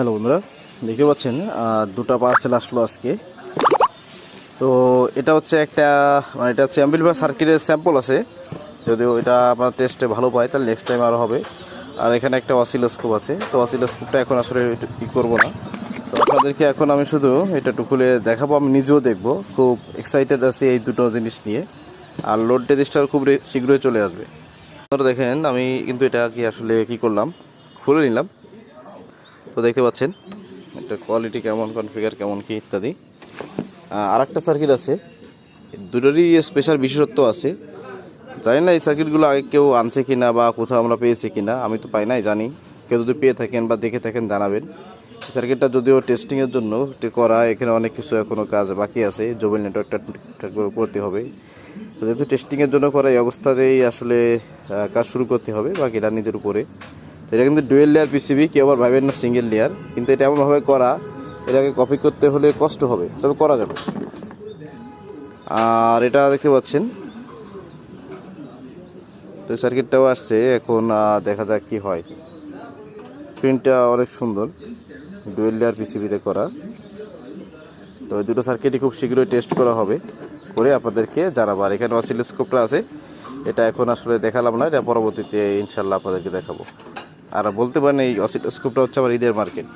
Hello বন্ধুরা, দেখতে পাচ্ছেন দুটো পার্সেল আসলো আজকে। তো এটা হচ্ছে একটা এটা হচ্ছে অ্যাম্পলিফায়ার সার্কিটের স্যাম্পল আছে। যদিও এটা আপনার টেস্টে ভালো পায় তাহলে নেক্সট টাইম আরও হবে। আর এখানে একটা অসিলোস্কোপ আছে। তো অসিলোস্কোপটা এখন আসলে ই করবো না। তো আপনাদেরকে এখন আমি শুধু এটা একটু খুলে দেখাবো, আমি নিজেও দেখবো। খুব এক্সাইটেড আছি এই দুটো জিনিস নিয়ে। আর লোড রেজিস্টার খুব শীঘ্রই চলে আসবে। আপনারা দেখেন আমি কিন্তু এটা কি আসলে কি করলাম, খুলে নিলাম। তো দেখতে পাচ্ছেন এটা কোয়ালিটি কেমন, কনফিগার কেমন কি ইত্যাদি। আর একটা সার্কিট আছে, দুটোরই স্পেশাল বিশেষত্ব আছে। জানি না এই সার্কিটগুলো আগে কেউ আনছে কিনা বা কোথাও আমরা পেয়েছি কিনা, আমি তো পাই নাই। জানি কেউ যদি পেয়ে থাকেন বা দেখে থাকেন জানাবেন। এই সার্কিটটা যদিও টেস্টিংয়ের জন্য করা, এখানে অনেক কিছু এখনও কাজ বাকি আছে। জোবেল নেটওয়ার্কটা ঠিকঠাক করে করতে হবে। তো যেহেতু টেস্টিংয়ের জন্য করা, এই অবস্থাতেই আসলে কাজ শুরু করতে হবে, বাকিটা নিজের উপরে। তো এটা কিন্তু ডুয়েল লেয়ার পিসিবি, কেউ আবার ভাবেন না সিঙ্গেল লেয়ার। কিন্তু এটা এমনভাবে করা, এটাকে কপি করতে হলে কষ্ট হবে, তবে করা যাবে। আর এটা দেখতে পাচ্ছেন, তো সার্কিটটাও আসছে এখন। দেখা যাক কি হয়। প্রিন্টটা অনেক সুন্দর, ডুয়েল লেয়ার পিসিবিতে করা। তো এই দুটো সার্কিটই খুব শীঘ্রই টেস্ট করা হবে, করে আপনাদেরকে জানাবো। আর এখানে অসিলোস্কোপটা আছে, এটা এখন আসলে দেখালাম না, এটা পরবর্তীতে ইনশাল্লাহ আপনাদেরকে দেখাবো। আর বলতে পারেন এই অসিলোস্কোপটা হচ্ছে আমার ঈদের মার্কেট।